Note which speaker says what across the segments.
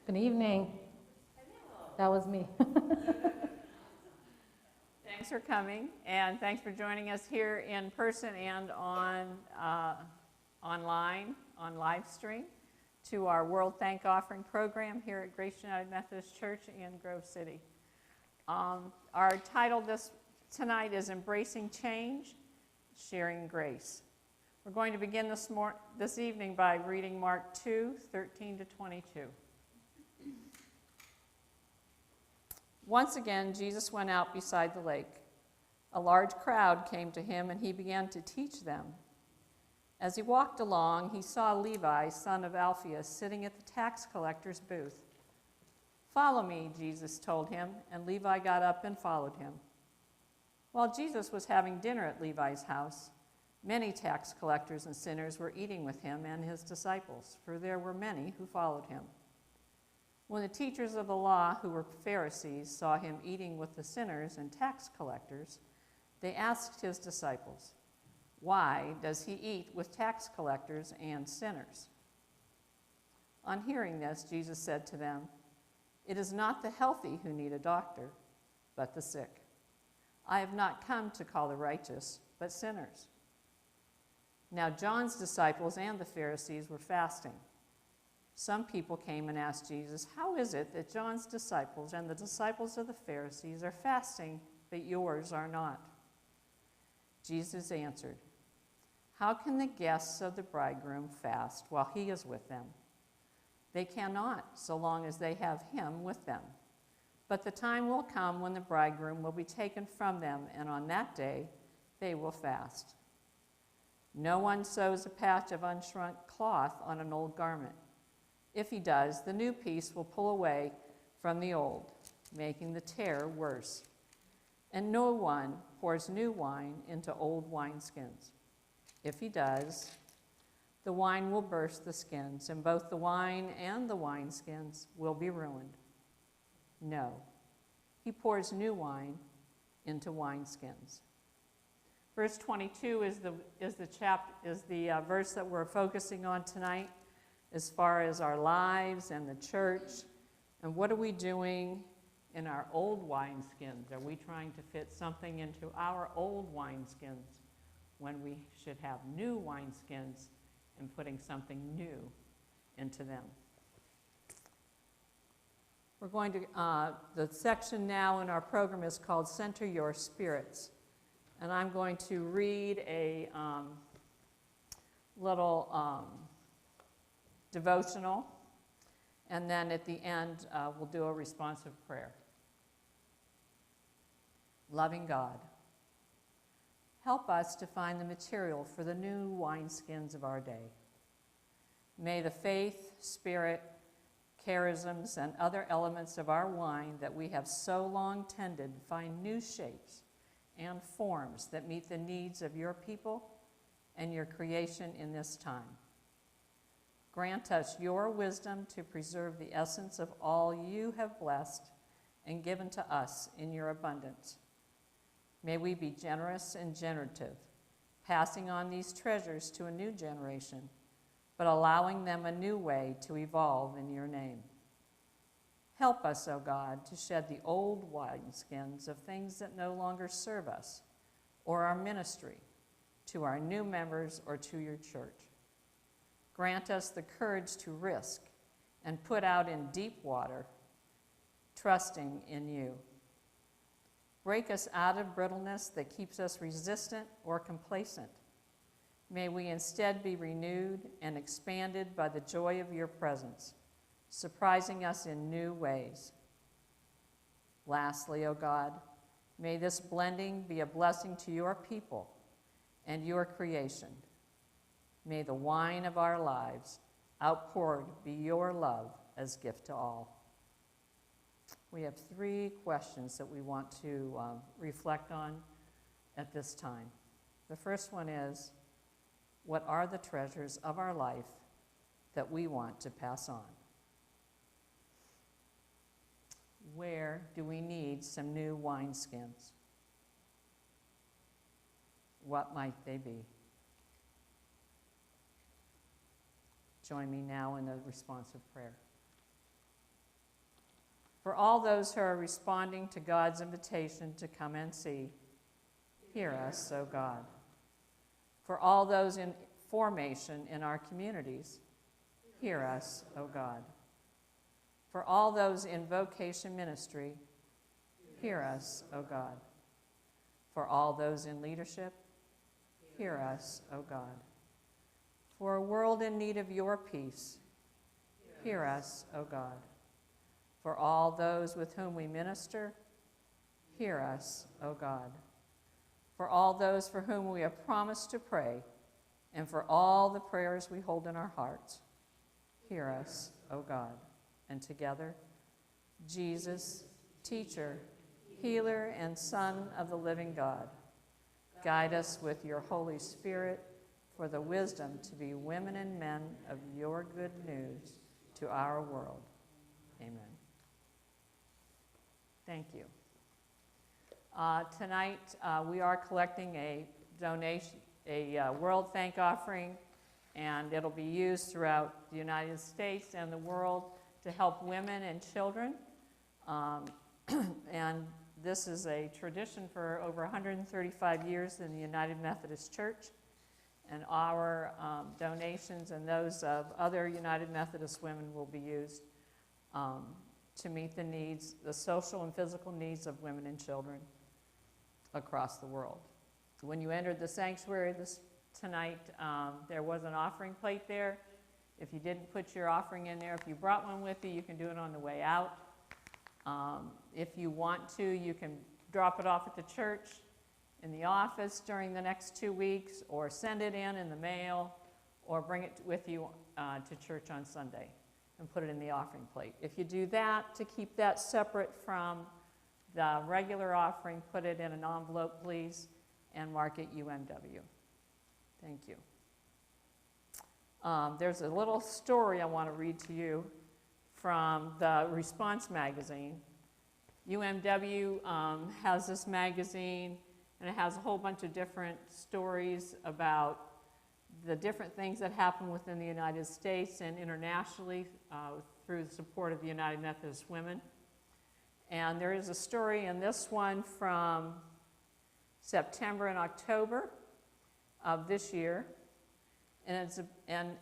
Speaker 1: Good evening. That was me.
Speaker 2: Thanks for coming, and thanks for joining us here in person and online, on live stream, to our World Thank Offering program here at Grace United Methodist Church in Grove City. Our title tonight is Embracing Change, Sharing Grace. We're going to begin this evening by reading Mark 2:13-22. Once again, Jesus went out beside the lake. A large crowd came to him, and he began to teach them. As he walked along, he saw Levi, son of Alphaeus, sitting at the tax collector's booth. "Follow me," Jesus told him, and Levi got up and followed him. While Jesus was having dinner at Levi's house, many tax collectors and sinners were eating with him and his disciples, for there were many who followed him. When the teachers of the law, who were Pharisees, saw him eating with the sinners and tax collectors, they asked his disciples, "Why does he eat with tax collectors and sinners?" On hearing this, Jesus said to them, "It is not the healthy who need a doctor, but the sick. I have not come to call the righteous, but sinners." Now John's disciples and the Pharisees were fasting. Some people came and asked Jesus, "How is it that John's disciples and the disciples of the Pharisees are fasting, but yours are not?" Jesus answered, "How can the guests of the bridegroom fast while he is with them? They cannot, so long as they have him with them. But the time will come when the bridegroom will be taken from them, and on that day they will fast. No one sews a patch of unshrunk cloth on an old garment. If he does, the new piece will pull away from the old, making the tear worse. And no one pours new wine into old wineskins. If he does, the wine will burst the skins, and both the wine and the wineskins will be ruined. No, he pours new wine into wineskins." Verse 22 is the verse that we're focusing on tonight, as far as our lives and the church. And what are we doing in our old wineskins? Are we trying to fit something into our old wineskins when we should have new wineskins and putting something new into them? We're going to, the section now in our program is called Center Your Spirits. And I'm going to read a little devotional, and then at the end we'll do a responsive prayer. Loving God, help us to find the material for the new wineskins of our day. May the faith, spirit, charisms, and other elements of our wine that we have so long tended find new shapes and forms that meet the needs of your people and your creation in this time. Grant us your wisdom to preserve the essence of all you have blessed and given to us in your abundance. May we be generous and generative, passing on these treasures to a new generation, but allowing them a new way to evolve in your name. Help us, O God, to shed the old wineskins of things that no longer serve us or our ministry, to our new members or to your church. Grant us the courage to risk and put out in deep water, trusting in you. Break us out of brittleness that keeps us resistant or complacent. May we instead be renewed and expanded by the joy of your presence, surprising us in new ways. Lastly, O God, may this blending be a blessing to your people and your creation. May the wine of our lives outpoured be your love as gift to all. We have 3 questions that we want to reflect on at this time. The first one is, what are the treasures of our life that we want to pass on? Where do we need some new wineskins? What might they be? Join me now in a responsive prayer. For all those who are responding to God's invitation to come and see, hear us, O God. For all those in formation in our communities, hear us, O God. For all those in vocation ministry, hear us, O God. For all those in leadership, hear us, O God. For a world in need of your peace, hear us, O God. For all those with whom we minister, hear us, O God. For all those for whom we have promised to pray, and for all the prayers we hold in our hearts, hear us, O God. And together, Jesus, teacher, healer, and Son of the living God, guide us with your Holy Spirit for the wisdom to be women and men of your good news to our world. Amen. Thank you. Tonight, we are collecting a donation, a World Thank Offering, and it'll be used throughout the United States and the world to help women and children. And this is a tradition for over 135 years in the United Methodist Church. And our donations and those of other United Methodist women will be used to meet the needs, the social and physical needs of women and children across the world. When you entered the sanctuary tonight, there was an offering plate there. If you didn't put your offering in there, if you brought one with you, you can do it on the way out. If you want to, you can drop it off at the church, in the office during the next 2 weeks, or send it in the mail, or bring it with you to church on Sunday and put it in the offering plate. If you do that, to keep that separate from the regular offering, put it in an envelope, please, and mark it UMW. Thank you. There's a little story I want to read to you from the Response magazine. UMW has this magazine, and it has a whole bunch of different stories about the different things that happen within the United States and internationally through the support of the United Methodist Women. And there is a story in this one from September and October of this year, and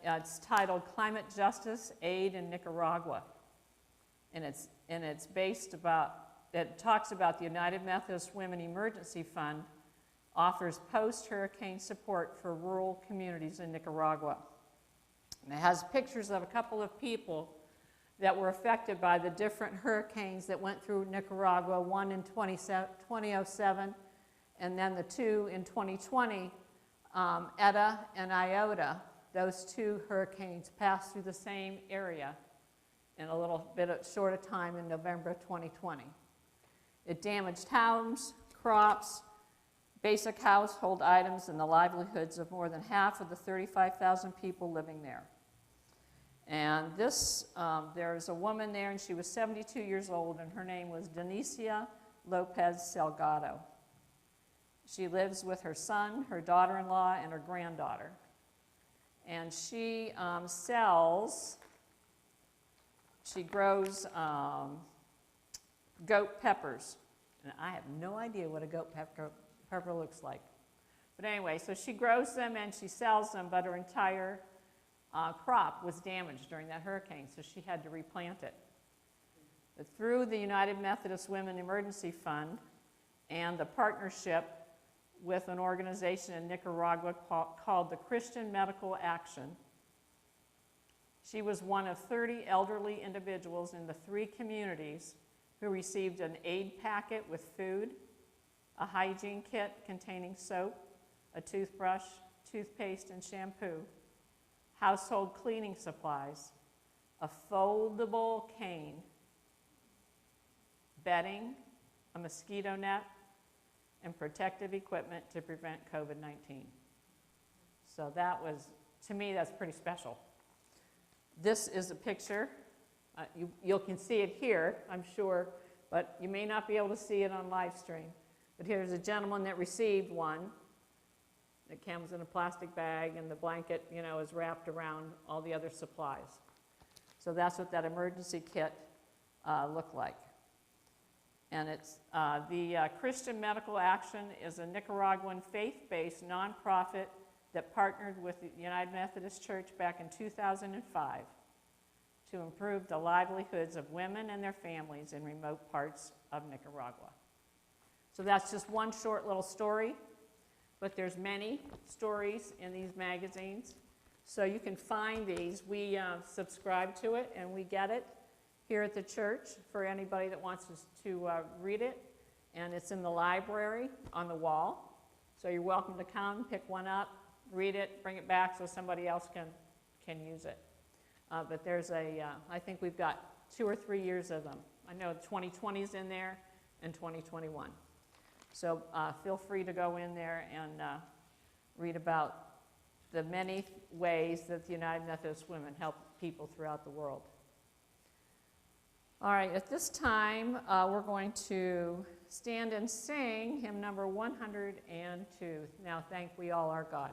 Speaker 2: it's titled "Climate Justice Aid in Nicaragua," and it's based about. It talks about the United Methodist Women Emergency Fund offers post-hurricane support for rural communities in Nicaragua. And it has pictures of a couple of people that were affected by the different hurricanes that went through Nicaragua, one in 2007, and then the two in 2020, Eta and Iota. Those two hurricanes passed through the same area in a little bit of short a time in November 2020. It damaged homes, crops, basic household items, and the livelihoods of more than half of the 35,000 people living there. And this, there's a woman there, and she was 72 years old, and her name was Denicia Lopez Salgado. She lives with her son, her daughter-in-law, and her granddaughter. And she grows goat peppers. And I have no idea what a goat pepper looks like. But anyway, so she grows them and she sells them, but her entire crop was damaged during that hurricane, so she had to replant it. But through the United Methodist Women Emergency Fund and the partnership with an organization in Nicaragua called the Christian Medical Action, she was one of 30 elderly individuals in the 3 communities who received an aid packet with food, a hygiene kit containing soap, a toothbrush, toothpaste, and shampoo, household cleaning supplies, a foldable cane, bedding, a mosquito net, and protective equipment to prevent COVID-19. So that was, to me, that's pretty special. This is a picture. You can see it here, I'm sure, but you may not be able to see it on live stream. But here's a gentleman that received one. It comes in a plastic bag, and the blanket, you know, is wrapped around all the other supplies. So that's what that emergency kit looked like. And it's the Christian Medical Action is a Nicaraguan faith-based nonprofit that partnered with the United Methodist Church back in 2005 to improve the livelihoods of women and their families in remote parts of Nicaragua. So that's just one short little story, but there's many stories in these magazines. So you can find these. We subscribe to it and we get it here at the church for anybody that wants to read it. And it's in the library on the wall. So you're welcome to come, pick one up, read it, bring it back so somebody else can use it. But there's I think we've got 2 or 3 years of them. I know 2020 is in there and 2021. So feel free to go in there and read about the many ways that the United Methodist Women help people throughout the world. All right, at this time, we're going to stand and sing hymn number 102. Now thank we all our God.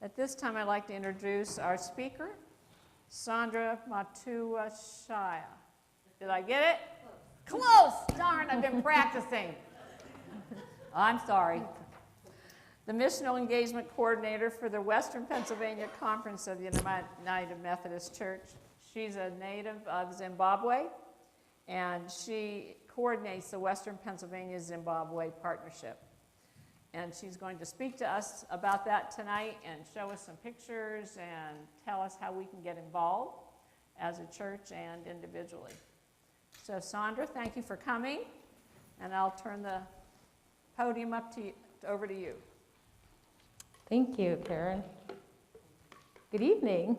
Speaker 2: At this time, I'd like to introduce our speaker, Sandra Matoushaya. Did I get it? Close! Darn, I've been practicing. I'm sorry. The Missional Engagement Coordinator for the Western Pennsylvania Conference of the United Methodist Church. She's a native of Zimbabwe, and she coordinates the Western Pennsylvania Zimbabwe Partnership. And she's going to speak to us about that tonight and show us some pictures and tell us how we can get involved as a church and individually. So Sandra, thank you for coming, and I'll turn the podium over to you.
Speaker 1: Thank you, Karen. Good evening.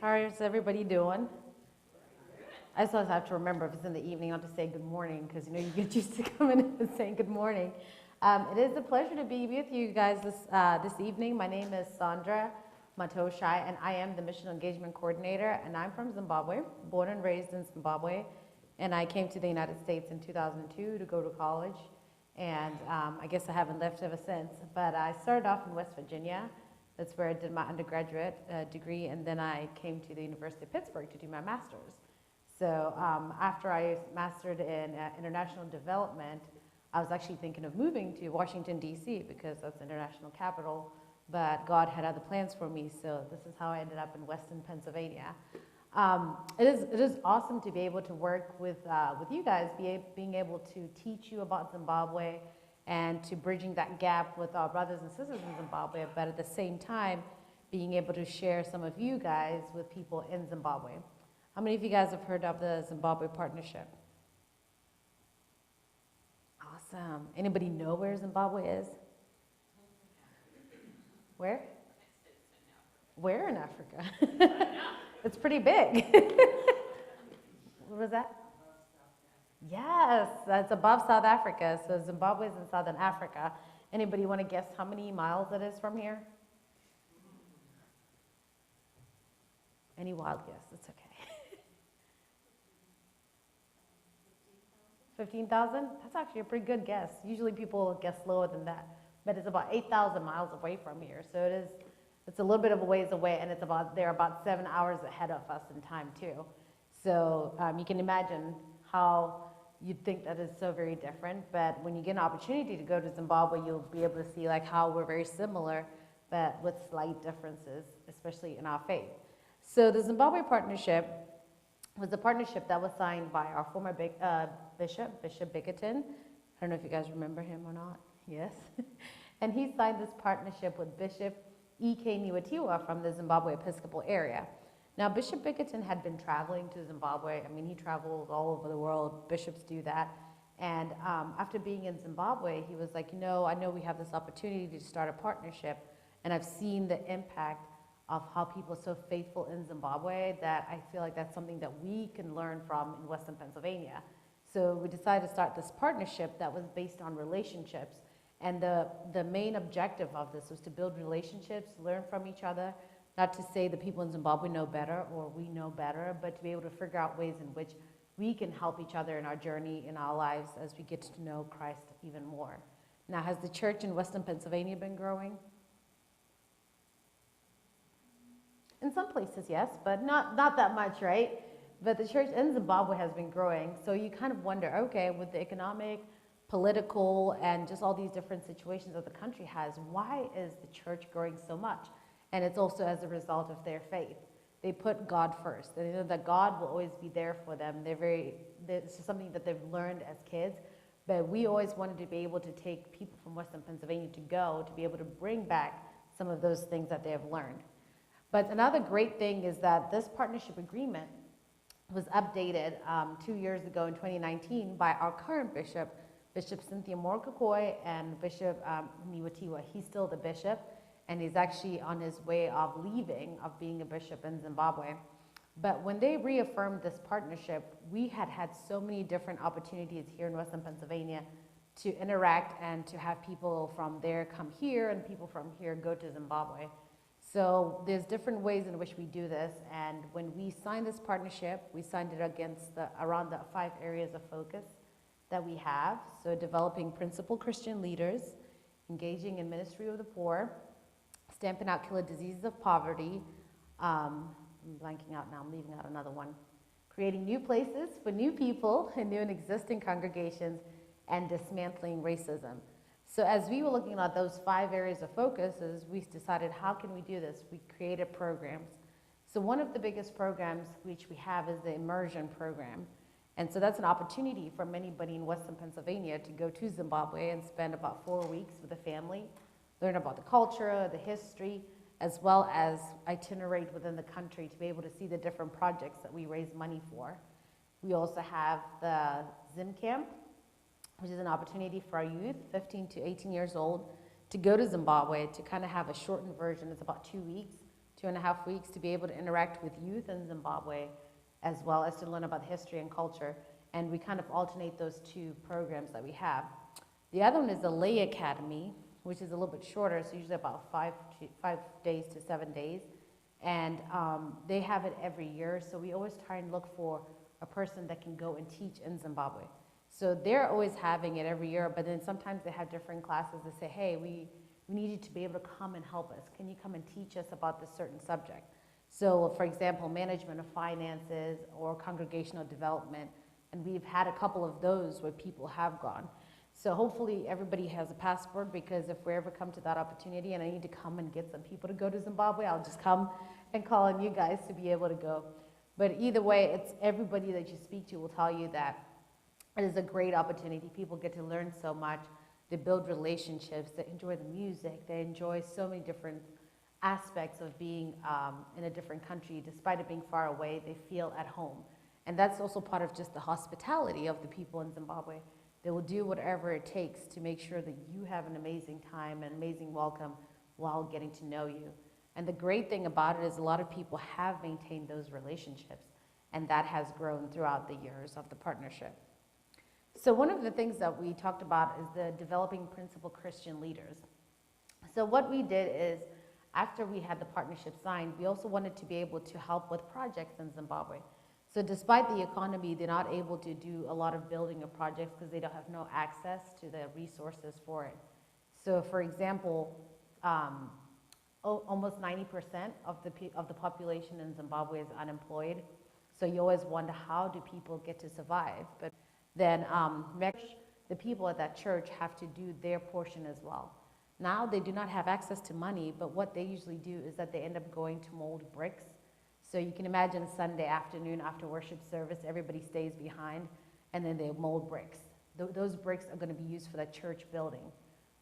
Speaker 1: How is everybody doing? I just have to remember if it's in the evening, I'll just say good morning, because you get used to coming in and saying good morning. It is a pleasure to be with you guys this evening. My name is Sandra Matoushaya, and I am the Missional Engagement Coordinator, and I'm from Zimbabwe, born and raised in Zimbabwe, and I came to the United States in 2002 to go to college, and I guess I haven't left ever since, but I started off in West Virginia. That's where I did my undergraduate degree, and then I came to the University of Pittsburgh to do my master's. So after I mastered in international development, I was actually thinking of moving to Washington, D.C., because that's the international capital but God had other plans for me, so this is how I ended up in Western Pennsylvania. It is awesome to be able to work with you guys, being able to teach you about Zimbabwe and to bridging that gap with our brothers and sisters in Zimbabwe, but at the same time, being able to share some of you guys with people in Zimbabwe. How many of you guys have heard of the Zimbabwe Partnership? Awesome. Anybody know where Zimbabwe is? Where? Where in Africa? It's pretty big. What was that? Yes, that's above South Africa. So Zimbabwe is in Southern Africa. Anybody want to guess how many miles it is from here? Any wild guess? It's okay. 15,000? That's actually a pretty good guess. Usually people guess lower than that. But it's about 8,000 miles away from here. So it's a little bit of a ways away, and they're about 7 hours ahead of us in time too. So you can imagine how you'd think that is so very different. But when you get an opportunity to go to Zimbabwe, you'll be able to see like how we're very similar, but with slight differences, especially in our faith. So the Zimbabwe Partnership was a partnership that was signed by our former Bishop Bickerton. I don't know if you guys remember him or not. Yes. And he signed this partnership with Bishop E.K. Niwatiwa from the Zimbabwe Episcopal area. Now, Bishop Bickerton had been traveling to Zimbabwe. I mean, he travels all over the world. Bishops do that. And after being in Zimbabwe, he was like, I know we have this opportunity to start a partnership, and I've seen the impact of how people are so faithful in Zimbabwe that I feel like that's something that we can learn from in Western Pennsylvania. So we decided to start this partnership that was based on relationships. And the main objective of this was to build relationships, learn from each other, not to say the people in Zimbabwe know better or we know better, but to be able to figure out ways in which we can help each other in our journey, in our lives, as we get to know Christ even more. Now, has the church in Western Pennsylvania been growing? In some places, yes, but not that much, right? But the church in Zimbabwe has been growing, so you kind of wonder, okay, with the economic, political, and just all these different situations that the country has, why is the church growing so much? And it's also as a result of their faith. They put God first. They know that God will always be there for them. It's something that they've learned as kids, but we always wanted to be able to take people from Western Pennsylvania to be able to bring back some of those things that they have learned. But another great thing is that this partnership agreement was updated 2 years ago in 2019 by our current bishop, Bishop Cynthia Morkakoi, and Bishop Niwatiwa. He's still the bishop, and he's actually on his way of being a bishop in Zimbabwe. But when they reaffirmed this partnership, we had so many different opportunities here in Western Pennsylvania to interact and to have people from there come here and people from here go to Zimbabwe. So there's different ways in which we do this, and when we signed this partnership, we signed it around the 5 areas of focus that we have. So developing principled Christian leaders, engaging in ministry of the poor, stamping out killer diseases of poverty, I'm blanking out now, I'm leaving out another one, creating new places for new people in new and existing congregations, and dismantling racism. So as we were looking at those 5 areas of focuses, we decided, how can we do this? We created programs. So one of the biggest programs which we have is the immersion program. And so that's an opportunity for anybody in Western Pennsylvania to go to Zimbabwe and spend about 4 weeks with a family, learn about the culture, the history, as well as itinerate within the country to be able to see the different projects that we raise money for. We also have the Zim Camp, which is an opportunity for our youth, 15 to 18 years old, to go to Zimbabwe to kind of have a shortened version. It's about 2 weeks, 2.5 weeks, to be able to interact with youth in Zimbabwe, as well as to learn about the history and culture. And we kind of alternate those 2 programs that we have. The other one is the Lay Academy, which is a little bit shorter, so usually about 5 days to 7 days. And they have it every year, so we always try and look for a person that can go and teach in Zimbabwe. So they're always having it every year, but then sometimes they have different classes that say, hey, we need you to be able to come and help us. Can you come and teach us about this certain subject? So for example, management of finances or congregational development. And we've had a couple of those where people have gone. So hopefully everybody has a passport, because if we ever come to that opportunity and I need to come and get some people to go to Zimbabwe, I'll just come and call on you guys to be able to go. But either way, it's everybody that you speak to will tell you that it is a great opportunity. People get to learn so much. They build relationships. They enjoy the music. They enjoy so many different aspects of being in a different country. Despite it being far away, they feel at home. And that's also part of just the hospitality of the people in Zimbabwe. They will do whatever it takes to make sure that you have an amazing time, an amazing welcome while getting to know you. And the great thing about it is a lot of people have maintained those relationships, and that has grown throughout the years of the partnership. So one of the things that we talked about is the developing principal Christian leaders. So what we did is, after we had the partnership signed, we also wanted to be able to help with projects in Zimbabwe. So despite the economy, they're not able to do a lot of building of projects because they don't have no access to the resources for it. So for example, almost 90% of the population in Zimbabwe is unemployed. So you always wonder, how do people get to survive? But then the people at that church have to do their portion as well. Now they do not have access to money, but what they usually do is that they end up going to mold bricks. So you can imagine Sunday afternoon after worship service, everybody stays behind, and then they mold bricks. Those bricks are going to be used for that church building.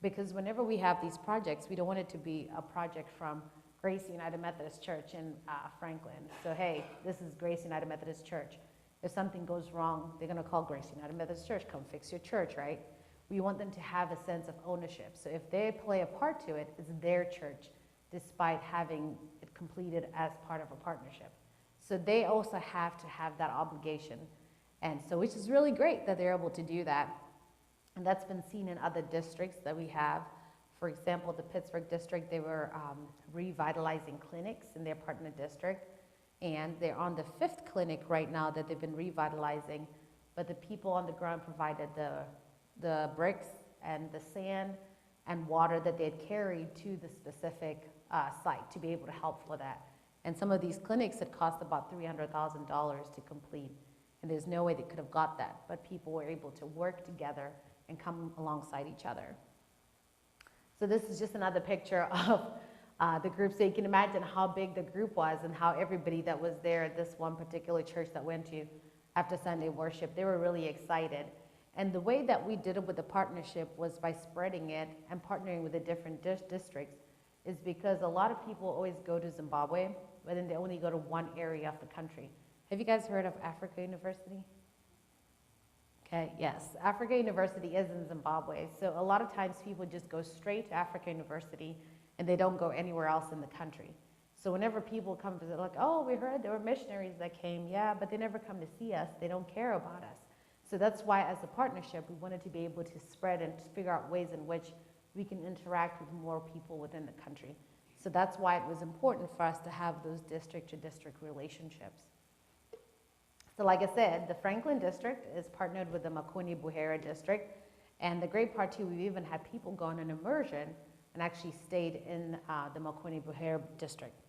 Speaker 1: Because whenever we have these projects, we don't want it to be a project from Grace United Methodist Church in Franklin. So hey, this is Grace United Methodist Church. If something goes wrong, they're going to call Grace United Methodist Church, come fix your church, right? We want them to have a sense of ownership. So if they play a part to it, it's their church, despite having it completed as part of a partnership. So they also have to have that obligation. And so, which is really great that they're able to do that. And that's been seen in other districts that we have. For example, the Pittsburgh district, they were revitalizing clinics in their partner district. And they're on the 5th clinic right now that they've been revitalizing. But the people on the ground provided the bricks and the sand and water that they had carried to the specific site to be able to help for that. And some of these clinics had cost about $300,000 to complete. And there's no way they could have got that. But people were able to work together and come alongside each other. So this is just another picture of the group. So you can imagine how big the group was and how everybody that was there at this one particular church that went to after Sunday worship, they were really excited. And the way that we did it with the partnership was by spreading it and partnering with the different districts, is because a lot of people always go to Zimbabwe, but then they only go to one area of the country. Have you guys heard of Africa University? Okay, yes, Africa University is in Zimbabwe. So a lot of times people just go straight to Africa University and they don't go anywhere else in the country. So whenever people come visit, like, oh, we heard there were missionaries that came, yeah, but they never come to see us. They don't care about us. So that's why as a partnership, we wanted to be able to spread and figure out ways in which we can interact with more people within the country. So that's why it was important for us to have those district-to-district relationships. So like I said, the Franklin district is partnered with the Makoni-Buhera District. And the great part too, we've even had people go on an immersion and actually stayed in the Makoni-Buhera District.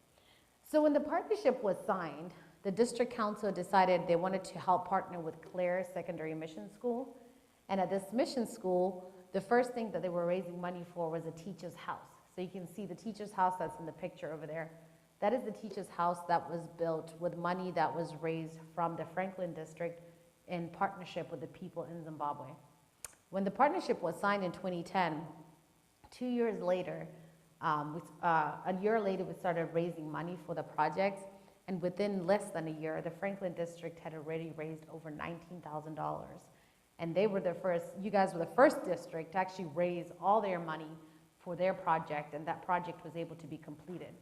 Speaker 1: So when the partnership was signed, the district council decided they wanted to help partner with Clare Secondary Mission School. And at this mission school, the first thing that they were raising money for was a teacher's house. So you can see the teacher's house that's in the picture over there. That is the teacher's house that was built with money that was raised from the Franklin district in partnership with the people in Zimbabwe. When the partnership was signed in 2010, 2 years later, a year later, we started raising money for the projects. And within less than a year, the Franklin district had already raised over $19,000. And they were the first, you guys were the first district to actually raise all their money for their project, and that project was able to be completed.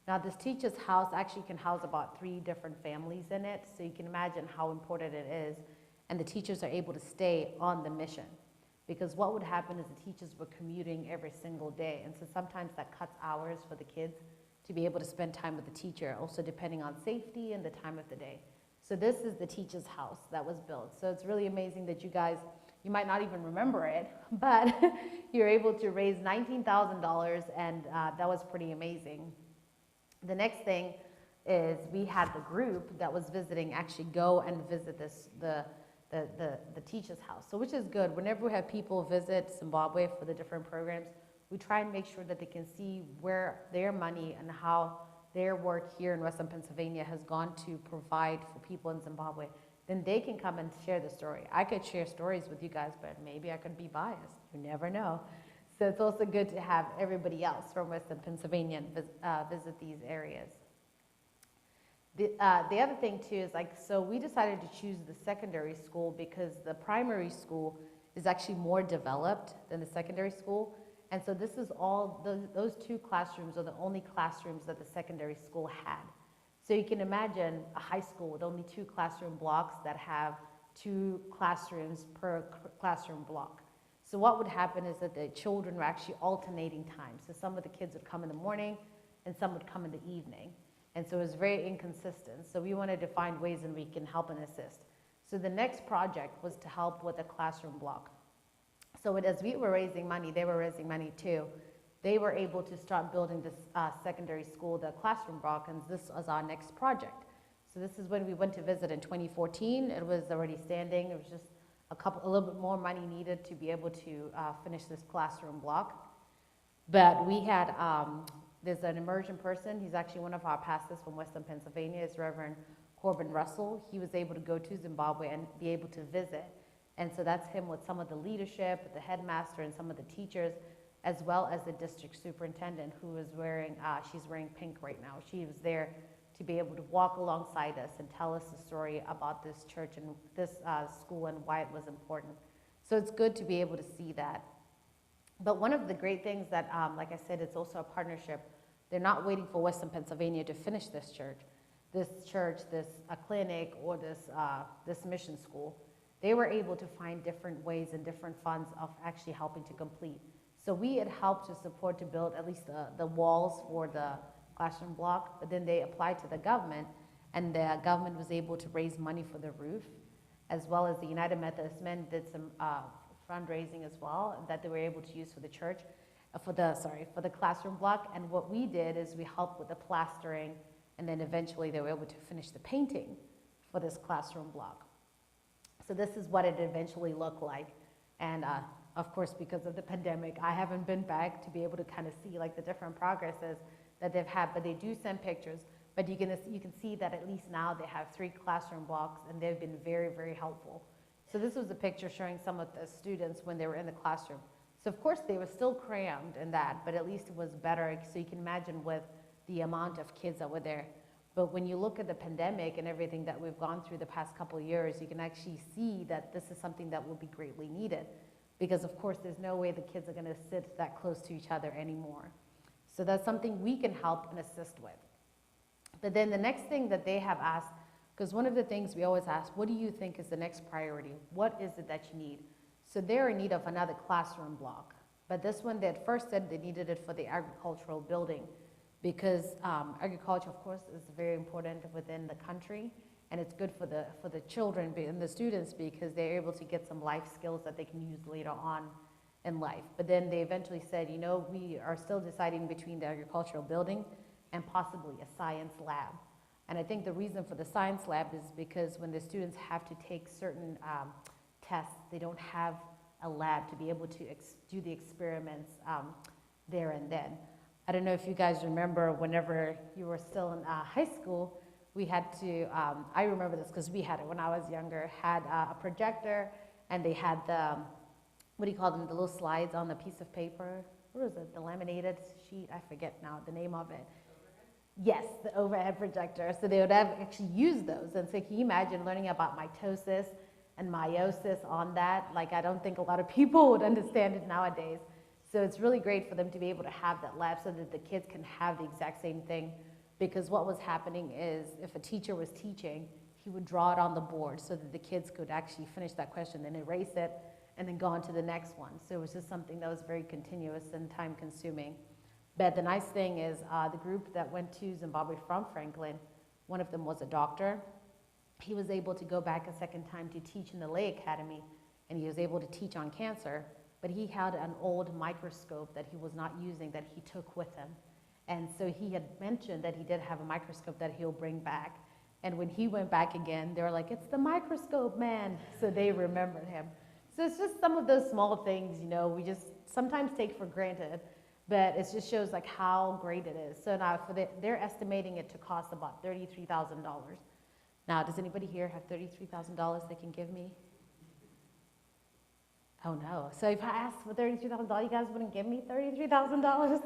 Speaker 1: Now this teacher's house actually can house about 3 different families in it, so you can imagine how important it is. And the teachers are able to stay on the mission. Because what would happen is the teachers were commuting every single day, and so sometimes that cuts hours for the kids to be able to spend time with the teacher, also depending on safety and the time of the day. So this is the teacher's house that was built. So it's really amazing that you guys, you might not even remember it, but you're able to raise $19,000, and that was pretty amazing. The next thing is we had the group that was visiting actually go and visit the the teacher's house. So which is good. Whenever we have people visit Zimbabwe for the different programs, we try and make sure that they can see where their money and how their work here in Western Pennsylvania has gone to provide for people in Zimbabwe. Then they can come and share the story. I could share stories with you guys, but maybe I could be biased. You never know. So it's also good to have everybody else from Western Pennsylvania visit these areas. The other thing too is so we decided to choose the secondary school because the primary school is actually more developed than the secondary school. And so this is all, those two classrooms are the only classrooms that the secondary school had. So you can imagine a high school with only 2 classroom blocks that have 2 classrooms per classroom block. So what would happen is that the children were actually alternating times. So some of the kids would come in the morning and some would come in the evening. And so it was very inconsistent. So we wanted to find ways in which we can help and assist. So the next project was to help with a classroom block. So as we were raising money, they were raising money too. They were able to start building this secondary school, the classroom block, and this was our next project. So this is when we went to visit in 2014. It was already standing. It was just a little bit more money needed to be able to finish this classroom block. But we had, there's an immersion person. He's actually one of our pastors from Western Pennsylvania. It's Reverend Corbin Russell. He was able to go to Zimbabwe and be able to visit. And so that's him with some of the leadership, the headmaster, and some of the teachers, as well as the district superintendent who is wearing, she's wearing pink right now. She was there to be able to walk alongside us and tell us the story about this church and this school and why it was important. So it's good to be able to see that. But one of the great things that, like I said, it's also a partnership. They're not waiting for Western Pennsylvania to finish this clinic, or this mission school. They were able to find different ways and different funds of actually helping to complete. So we had helped to support to build at least the walls for the classroom block, but then they applied to the government, and the government was able to raise money for the roof, as well as the United Methodist Men did some fundraising as well that they were able to use for the church, for the classroom block. And what we did is we helped with the plastering, and then eventually they were able to finish the painting for this classroom block. So this is what it eventually looked like. And of course, because of the pandemic, I haven't been back to be able to kind of see the different progresses that they've had, but they do send pictures. But you can see that at least now they have 3 classroom blocks, and they've been very, very helpful. So this was a picture showing some of the students when they were in the classroom. So of course they were still crammed in that, but at least it was better. So you can imagine with the amount of kids that were there. But when you look at the pandemic and everything that we've gone through the past couple of years, you can actually see that this is something that will be greatly needed. Because of course there's no way the kids are gonna sit that close to each other anymore. So that's something we can help and assist with. But then the next thing that they have asked, because one of the things we always ask, what do you think is the next priority? What is it that you need? So they're in need of another classroom block. But this one, they at first said they needed it for the agricultural building, because agriculture, of course, is very important within the country, and it's good for the children and the students because they're able to get some life skills that they can use later on in life. But then they eventually said, we are still deciding between the agricultural building and possibly a science lab. And I think the reason for the science lab is because when the students have to take certain tests, they don't have a lab to be able to do the experiments there and then. I don't know if you guys remember whenever you were still in high school, we had to, I remember this because we had it when I was younger, had a projector, and they had the, what do you call them, the little slides on the piece of paper. What was it, the laminated sheet? I forget now the name of it. Yes, the overhead projector. So they would have actually used those. And so can you imagine learning about mitosis and meiosis on that? I don't think a lot of people would understand it nowadays. So it's really great for them to be able to have that lab so that the kids can have the exact same thing. Because what was happening is if a teacher was teaching, he would draw it on the board so that the kids could actually finish that question, then erase it, and then go on to the next one. So it was just something that was very continuous and time consuming. But the nice thing is the group that went to Zimbabwe from Franklin, one of them was a doctor. He was able to go back a second time to teach in the Lay Academy, and he was able to teach on cancer, but he had an old microscope that he was not using that he took with him. And so he had mentioned that he did have a microscope that he'll bring back. And when he went back again, they were like, it's the microscope man. So they remembered him. So it's just some of those small things, you know, we just sometimes take for granted, but it just shows like how great it is. So now they're estimating it to cost about $33,000. Now, does anybody here have $33,000 they can give me? Oh no. So if I asked for $33,000, you guys wouldn't give me $33,000?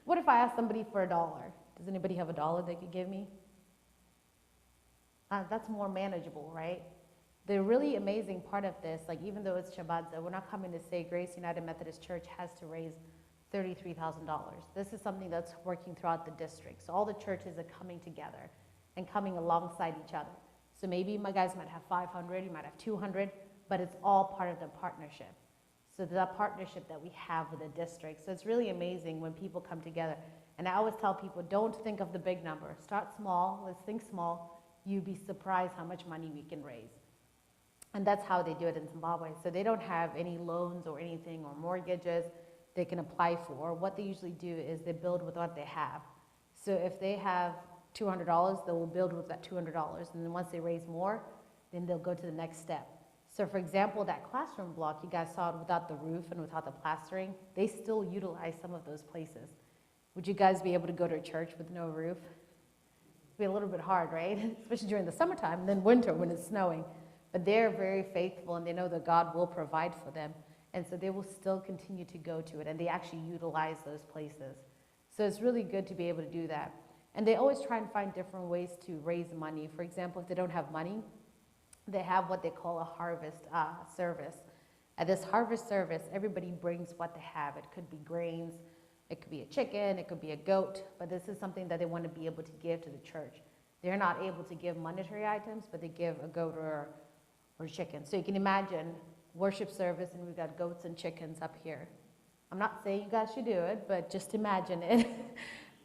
Speaker 1: What if I asked somebody for $1? Does anybody have $1 they could give me? That's more manageable, right? The really amazing part of this, like even though it's Shabbat, we're not coming to say Grace United Methodist Church has to raise $33,000. This is something that's working throughout the district. So all the churches are coming together and coming alongside each other. So maybe my guys might have 500, you might have 200, but it's all part of the partnership. So that partnership that we have with the district. So it's really amazing when people come together. And I always tell people, don't think of the big number. Start small, let's think small. You'd be surprised how much money we can raise. And that's how they do it in Zimbabwe. So they don't have any loans or anything or mortgages they can apply for. What they usually do is they build with what they have. So if they have $200, they will build with that $200. And then once they raise more, then they'll go to the next step. So for example, that classroom block, you guys saw it without the roof and without the plastering, they still utilize some of those places. Would you guys be able to go to a church with no roof? It'd be a little bit hard, right? Especially during the summertime and then winter when it's snowing. But they're very faithful and they know that God will provide for them. And so they will still continue to go to it and they actually utilize those places. So it's really good to be able to do that. And they always try and find different ways to raise money. For example, if they don't have money, they have what they call a harvest service. At this harvest service, everybody brings what they have. It could be grains, it could be a chicken, it could be a goat, but this is something that they want to be able to give to the church. They're not able to give monetary items, but they give a goat or chicken. So you can imagine worship service and we've got goats and chickens up here. I'm not saying you guys should do it, but just imagine it.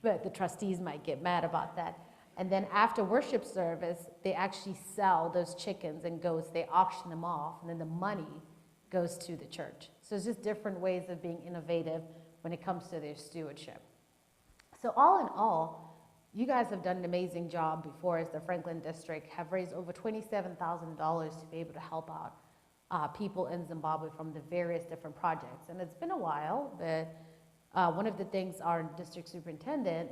Speaker 1: But the trustees might get mad about that. And then after worship service, they actually sell those chickens and goats, they auction them off, and then the money goes to the church. So it's just different ways of being innovative when it comes to their stewardship. So all in all, you guys have done an amazing job before as the Franklin District, have raised over $27,000 to be able to help out people in Zimbabwe from the various different projects. And it's been a while, but one of the things our district superintendent,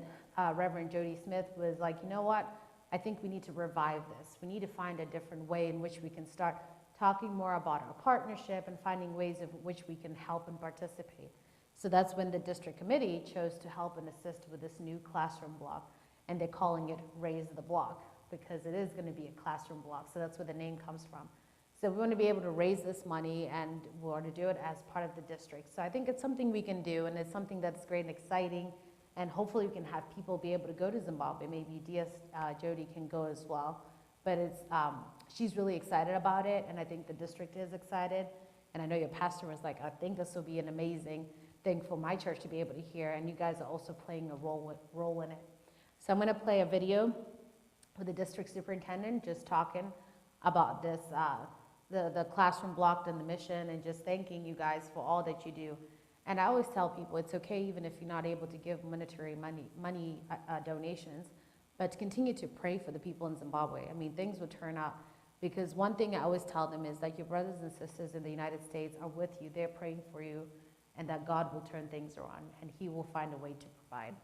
Speaker 1: Reverend Jody Smith, was like, you know what, I think we need to revive this. We need to find a different way in which we can start talking more about our partnership and finding ways of which we can help and participate. So that's when the district committee chose to help and assist with this new classroom block. And they're calling it Raise the Block because it is going to be a classroom block. So that's where the name comes from. So we want to be able to raise this money and we want to do it as part of the district. So I think it's something we can do and it's something that's great and exciting. And hopefully we can have people be able to go to Zimbabwe. Maybe Jody can go as well. But it's, she's really excited about it and I think the district is excited. And I know your pastor was like, I think this will be an amazing thing for my church to be able to hear. And you guys are also playing a role in it. So I'm going to play a video with the district superintendent just talking about this, the classroom block and the mission and just thanking you guys for all that you do. And I always tell people it's okay even if you're not able to give monetary money donations, but to continue to pray for the people in Zimbabwe. I mean, things will turn out because one thing I always tell them is that your brothers and sisters in the United States are with you. They're praying for you and that God will turn things around and he will find a way to provide.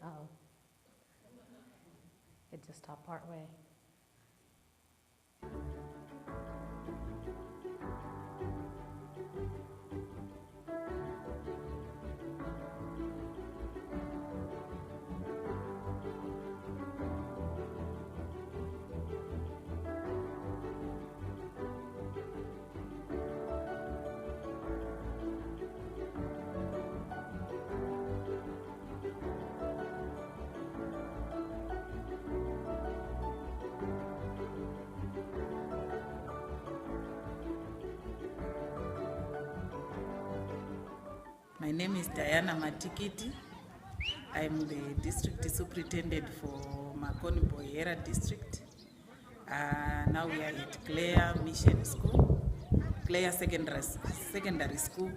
Speaker 1: Uh-oh. It just stopped partway.
Speaker 3: My name is Diana Matikiti. I'm the District Superintendent for Makoni-Buhera District. Now we are at Clare Mission School, Clare Secondary School.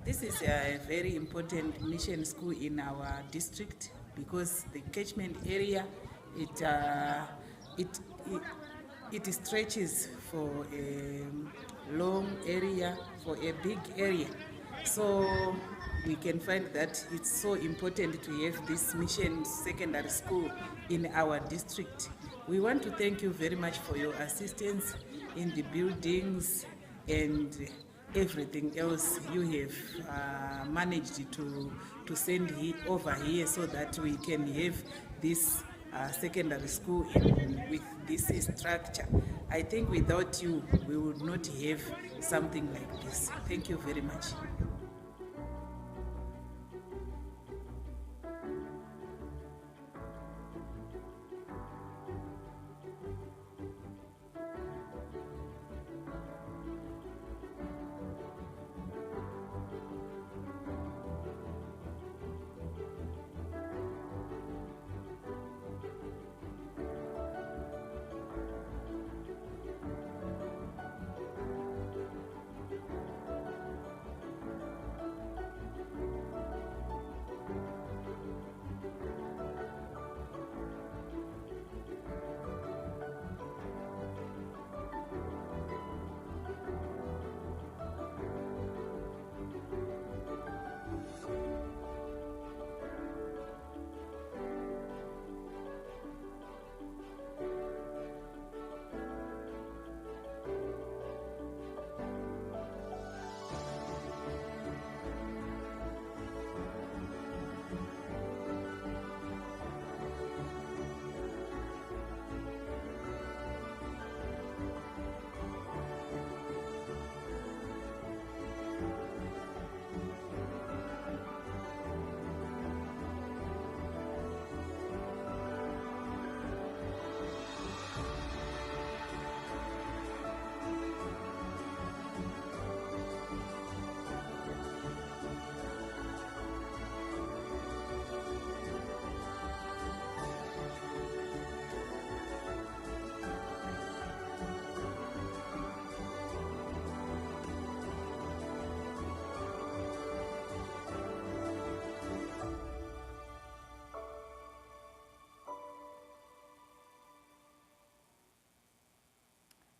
Speaker 3: This is a very important mission school in our district because the catchment area, it stretches for a long area, for a big area. So we can find that it's so important to have this mission secondary school in our district. We want to thank you very much for your assistance in the buildings and everything else you have managed to send over here so that we can have this secondary school with this structure. I think without you, we would not have something like this. Thank you very much.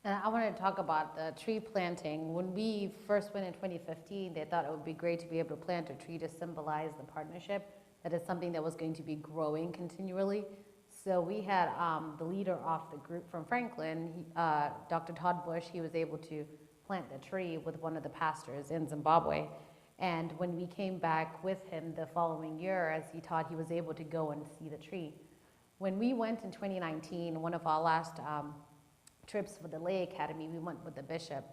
Speaker 1: And I wanted to talk about the tree planting. When we first went in 2015, they thought it would be great to be able to plant a tree to symbolize the partnership. That is something that was going to be growing continually. So we had the leader of the group from Franklin, Dr. Todd Bush. He was able to plant the tree with one of the pastors in Zimbabwe. And when we came back with him the following year, as he taught, he was able to go and see the tree. When we went in 2019, one of our last trips for the lay academy, we went with the bishop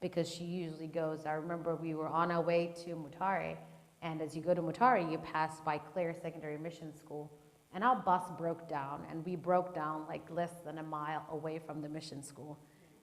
Speaker 1: because she usually goes. I remember we were on our way to Mutare, and as you go to Mutare, you pass by Clare Secondary Mission School, and our bus broke down, and we broke down like less than a mile away from the mission school.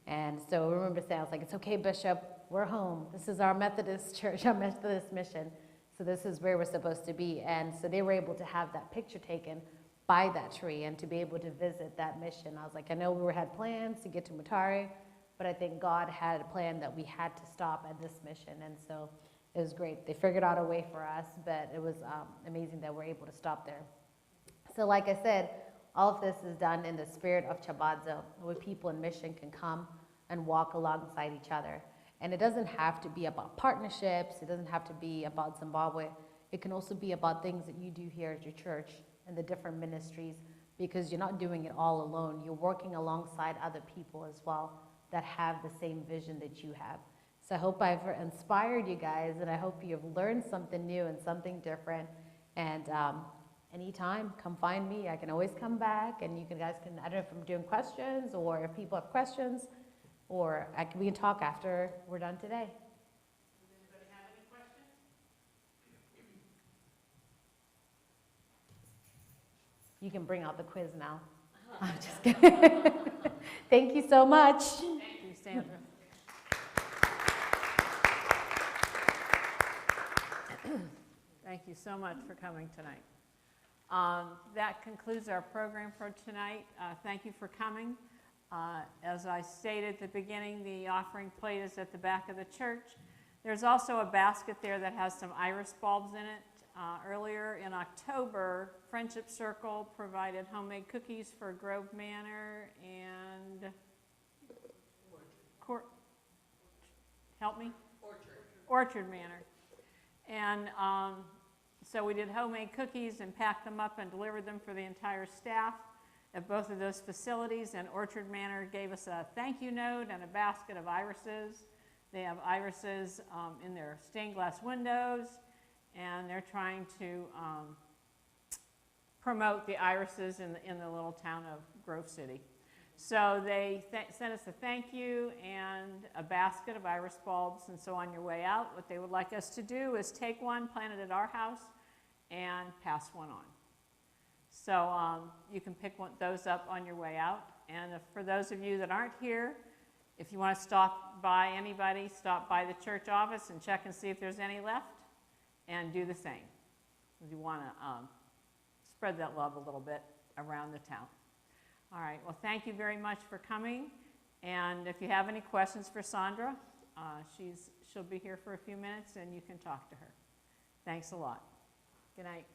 Speaker 1: And so I remember saying, I was like, it's okay, Bishop, we're home. This is our Methodist church, our Methodist mission. So this is where we're supposed to be. And so they were able to have that picture taken by that tree and to be able to visit that mission. I was like, I know we had plans to get to Mutare, but I think God had a plan that we had to stop at this mission. And so it was great. They figured out a way for us, but it was amazing that we're able to stop there. So like I said, all of this is done in the spirit of Chabadzo, where people in mission can come and walk alongside each other. And it doesn't have to be about partnerships. It doesn't have to be about Zimbabwe. It can also be about things that you do here at your church and the different ministries, because you're not doing it all alone. You're working alongside other people as well that have the same vision that you have. So I hope I've inspired you guys, and I hope you've learned something new and something different. And anytime, come find me. I can always come back, and you guys can, I don't know if I'm doing questions or if people have questions, or we can talk after we're done today.
Speaker 2: Does anybody have any questions?
Speaker 1: You can bring out the quiz now. I'm just kidding. Thank you so much.
Speaker 2: Thank you, Sandra. Thank you so much for coming tonight. That concludes our program for tonight. Thank you for coming. As I stated at the beginning, the offering plate is at the back of the church. There's also a basket there that has some iris bulbs in it. Earlier in October, Friendship Circle provided homemade cookies for Grove Manor and help me? Orchard Manor. And so we did homemade cookies and packed them up and delivered them for the entire staff at both of those facilities. And Orchard Manor gave us a thank you note and a basket of irises. They have irises in their stained glass windows, and they're trying to promote the irises in the little town of Grove City. So they sent us a thank you and a basket of iris bulbs. And so on your way out, what they would like us to do is take one, plant it at our house, and pass one on. So you can pick those up on your way out. And for those of you that aren't here, if you want to stop by anybody, stop by the church office and check and see if there's any left, and do the same. You want to spread that love a little bit around the town. All right, well, thank you very much for coming. And if you have any questions for Sandra, she'll be here for a few minutes and you can talk to her. Thanks a lot. Good night.